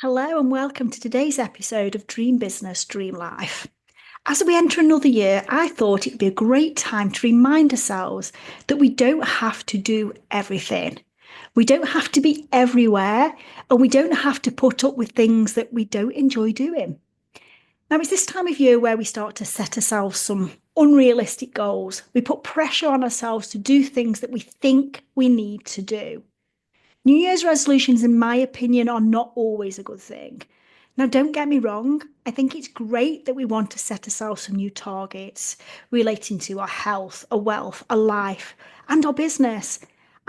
Hello and welcome to today's episode of Dream Business, Dream Life. As we enter another year, I thought it'd be a great time to remind ourselves that we don't have to do everything. We don't have to be everywhere, and we don't have to put up with things that we don't enjoy doing. Now, it's this time of year where we start to set ourselves some unrealistic goals. We put pressure on ourselves to do things that we think we need to do. New Year's resolutions, in my opinion, are not always a good thing. Now, don't get me wrong, I think it's great that we want to set ourselves some new targets relating to our health, our wealth, our life, and our business.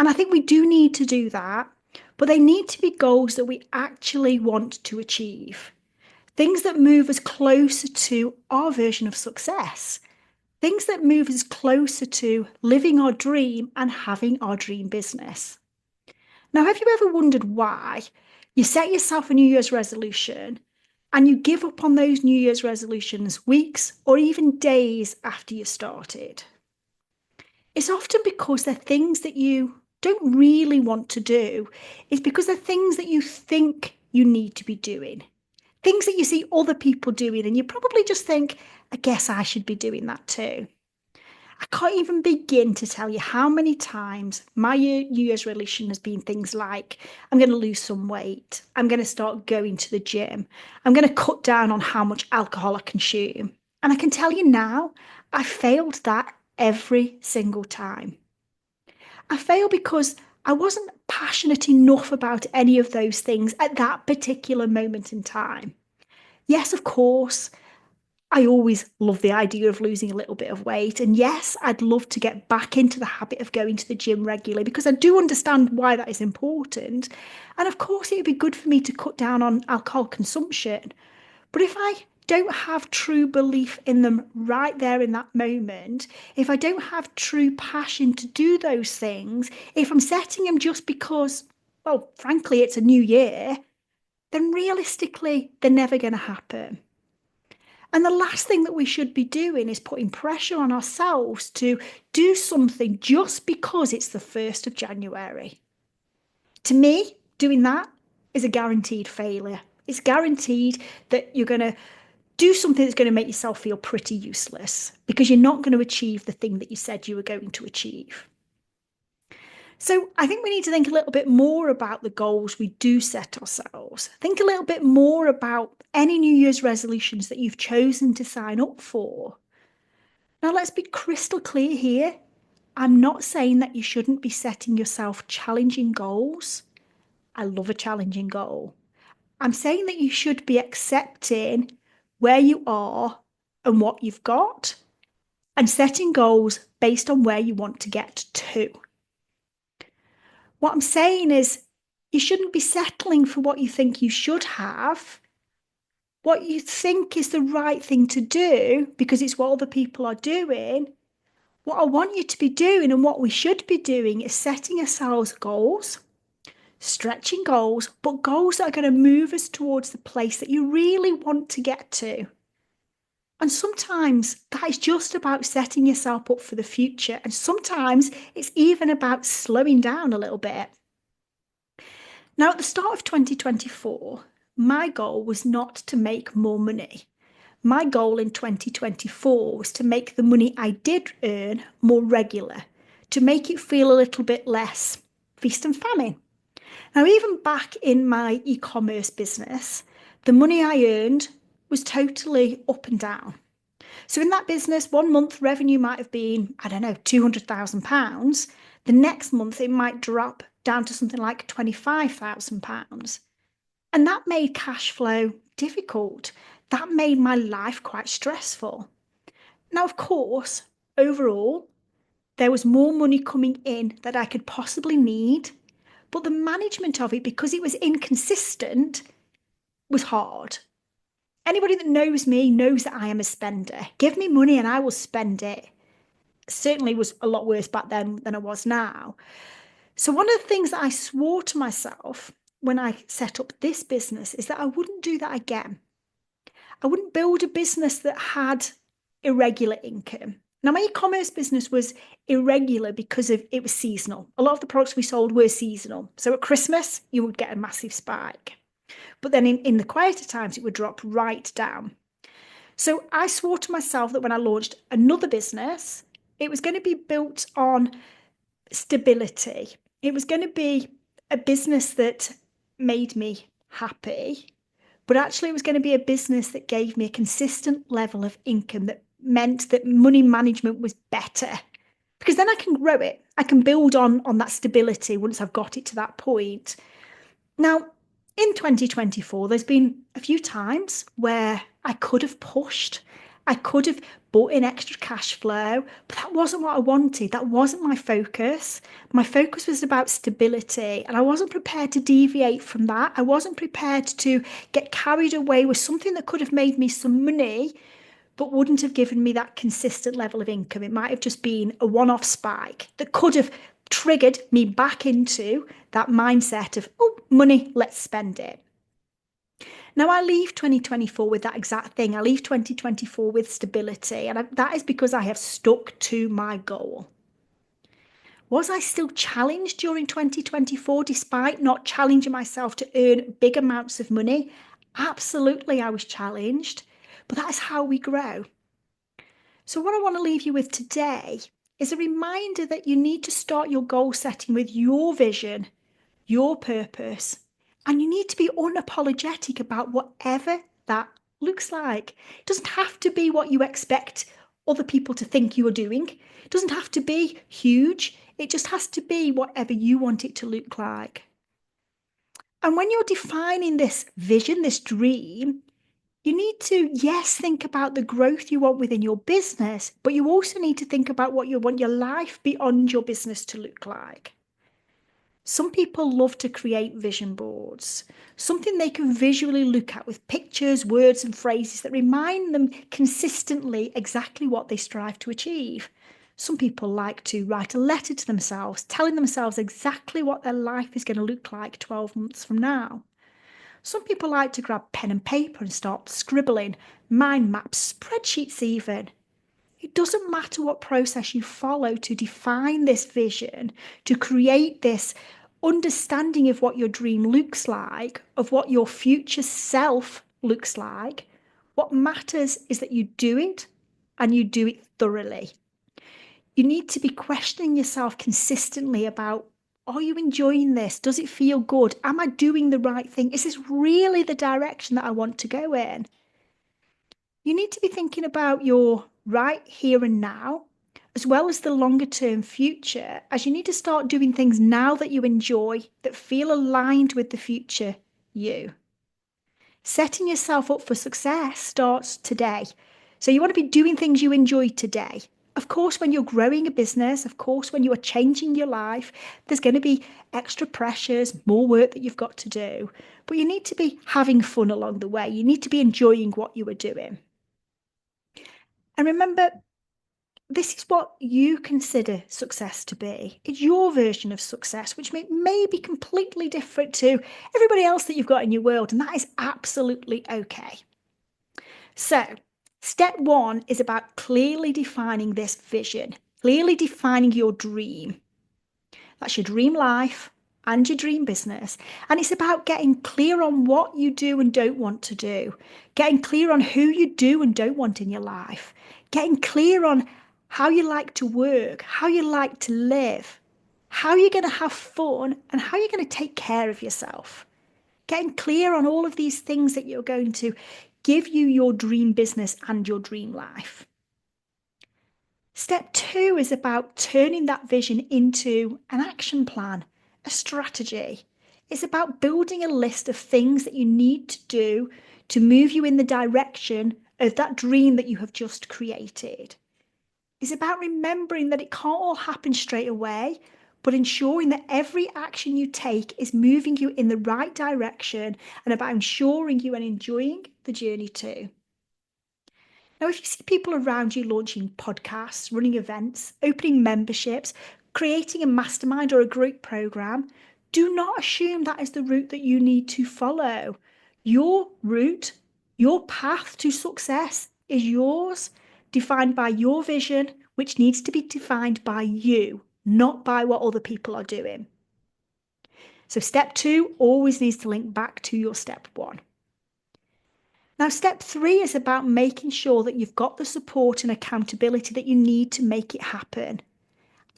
And I think we do need to do that, but they need to be goals that we actually want to achieve. Things that move us closer to our version of success. Things that move us closer to living our dream and having our dream business. Now, have you ever wondered why you set yourself a New Year's resolution and you give up on those New Year's resolutions weeks or even days after you started? It's often because they're things that you don't really want to do. It's because they're things that you think you need to be doing. Things that you see other people doing, and you probably just think, I guess I should be doing that too. I can't even begin to tell you how many times my New Year's resolution has been things like, I'm going to lose some weight. I'm going to start going to the gym. I'm going to cut down on how much alcohol I consume. And I can tell you now, I failed that every single time. I failed because I wasn't passionate enough about any of those things at that particular moment in time. Yes, of course, I always love the idea of losing a little bit of weight. And yes, I'd love to get back into the habit of going to the gym regularly because I do understand why that is important. And of course, it would be good for me to cut down on alcohol consumption. But if I don't have true belief in them right there in that moment, if I don't have true passion to do those things, if I'm setting them just because, well, frankly, it's a new year, then realistically, they're never going to happen. And the last thing that we should be doing is putting pressure on ourselves to do something just because it's the 1st of January. To me, doing that is a guaranteed failure. It's guaranteed that you're going to do something that's going to make yourself feel pretty useless because you're not going to achieve the thing that you said you were going to achieve. So I think we need to think a little bit more about the goals we do set ourselves. Think a little bit more about any New Year's resolutions that you've chosen to sign up for. Now, let's be crystal clear here. I'm not saying that you shouldn't be setting yourself challenging goals. I love a challenging goal. I'm saying that you should be accepting where you are and what you've got and setting goals based on where you want to get to. What I'm saying is you shouldn't be settling for what you think you should have, what you think is the right thing to do because it's what other people are doing. What I want you to be doing and what we should be doing is setting ourselves goals, stretching goals, but goals that are going to move us towards the place that you really want to get to. And sometimes that is just about setting yourself up for the future. And sometimes it's even about slowing down a little bit. Now, at the start of 2024, my goal was not to make more money. My goal in 2024 was to make the money I did earn more regular, to make it feel a little bit less feast and famine. Now, even back in my e-commerce business, the money I earned was totally up and down. So in that business, one month revenue might have been, I don't know, £200,000. The next month it might drop down to something like £25,000. And that made cash flow difficult. That made my life quite stressful. Now, of course, overall, there was more money coming in that I could possibly need, but the management of it, because it was inconsistent, was hard. Anybody that knows me knows that I am a spender. Give me money and I will spend it. Certainly was a lot worse back then than I was now. So one of the things that I swore to myself when I set up this business is that I wouldn't do that again. I wouldn't build a business that had irregular income. Now, my e-commerce business was irregular because it was seasonal. A lot of the products we sold were seasonal. So at Christmas, you would get a massive spike. But then in the quieter times, it would drop right down. So I swore to myself that when I launched another business, it was going to be built on stability. It was going to be a business that made me happy, but actually it was going to be a business that gave me a consistent level of income that meant that money management was better, because then I can grow it. I can build on that stability once I've got it to that point. Now, in 2024, there's been a few times where I could have pushed. I could have brought in extra cash flow, but that wasn't what I wanted. That wasn't my focus. My focus was about stability, and I wasn't prepared to deviate from that. I wasn't prepared to get carried away with something that could have made me some money, but wouldn't have given me that consistent level of income. It might have just been a one off spike that could have triggered me back into that mindset of, oh, money, let's spend it. Now, I leave 2024 with that exact thing. I leave 2024 with stability, and that is because I have stuck to my goal. Was I still challenged during 2024 despite not challenging myself to earn big amounts of money? Absolutely, I was challenged, but that is how we grow. So, what I want to leave you with today is a reminder that you need to start your goal setting with your vision, your purpose, and you need to be unapologetic about whatever that looks like. It doesn't have to be what you expect other people to think you are doing, it doesn't have to be huge, it just has to be whatever you want it to look like. And when you're defining this vision, this dream, you need to, yes, think about the growth you want within your business, but you also need to think about what you want your life beyond your business to look like. Some people love to create vision boards, something they can visually look at with pictures, words, and phrases that remind them consistently exactly what they strive to achieve. Some people like to write a letter to themselves, telling themselves exactly what their life is going to look like 12 months from now. Some people like to grab pen and paper and start scribbling, mind maps, spreadsheets even. It doesn't matter what process you follow to define this vision, to create this understanding of what your dream looks like, of what your future self looks like. What matters is that you do it and you do it thoroughly. You need to be questioning yourself consistently about, are you enjoying this? Does it feel good? Am I doing the right thing? Is this really the direction that I want to go in? You need to be thinking about your right here and now, as well as the longer term future, as you need to start doing things now that you enjoy, that feel aligned with the future you. Setting yourself up for success starts today. So you want to be doing things you enjoy today. Of course, when you're growing a business, of course, when you are changing your life, there's going to be extra pressures, more work that you've got to do. But you need to be having fun along the way. You need to be enjoying what you are doing. And remember, this is what you consider success to be. It's your version of success, which may be completely different to everybody else that you've got in your world, and that is absolutely okay. So, step one is about clearly defining this vision, clearly defining your dream. That's your dream life and your dream business. And it's about getting clear on what you do and don't want to do, getting clear on who you do and don't want in your life, getting clear on how you like to work, how you like to live, how you're going to have fun, and how you're going to take care of yourself. Getting clear on all of these things that you're going to give you your dream business and your dream life. Step two is about turning that vision into an action plan, a strategy. It's about building a list of things that you need to do to move you in the direction of that dream that you have just created. It's about remembering that it can't all happen straight away, but ensuring that every action you take is moving you in the right direction, and about ensuring you are enjoying the journey too. Now, if you see people around you launching podcasts, running events, opening memberships, creating a mastermind or a group program, do not assume that is the route that you need to follow. Your route, your path to success is yours, defined by your vision, which needs to be defined by you, not by what other people are doing. So step 2 always needs to link back to your step 1. Now, step 3 is about making sure that you've got the support and accountability that you need to make it happen.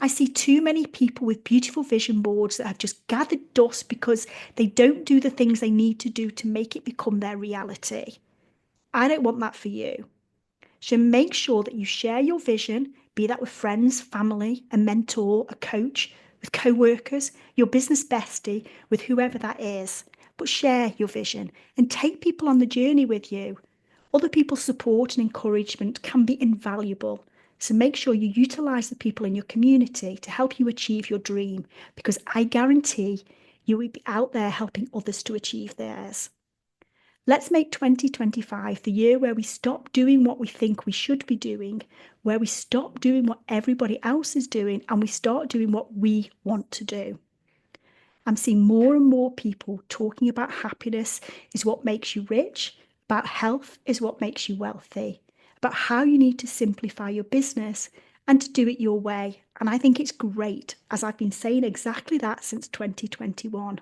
I see too many people with beautiful vision boards that have just gathered dust because they don't do the things they need to do to make it become their reality. I don't want that for you. So make sure that you share your vision, be that with friends, family, a mentor, a coach, with co-workers, your business bestie, with whoever that is. But share your vision and take people on the journey with you. Other people's support and encouragement can be invaluable. So make sure you utilize the people in your community to help you achieve your dream, because I guarantee you will be out there helping others to achieve theirs. Let's make 2025 the year where we stop doing what we think we should be doing, where we stop doing what everybody else is doing, and we start doing what we want to do. I'm seeing more and more people talking about happiness is what makes you rich, about health is what makes you wealthy, about how you need to simplify your business and to do it your way. And I think it's great, as I've been saying exactly that since 2021.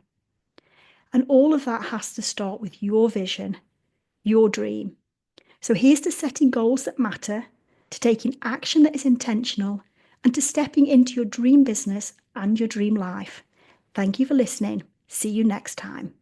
And all of that has to start with your vision, your dream. So here's to setting goals that matter, to taking action that is intentional, and to stepping into your dream business and your dream life. Thank you for listening. See you next time.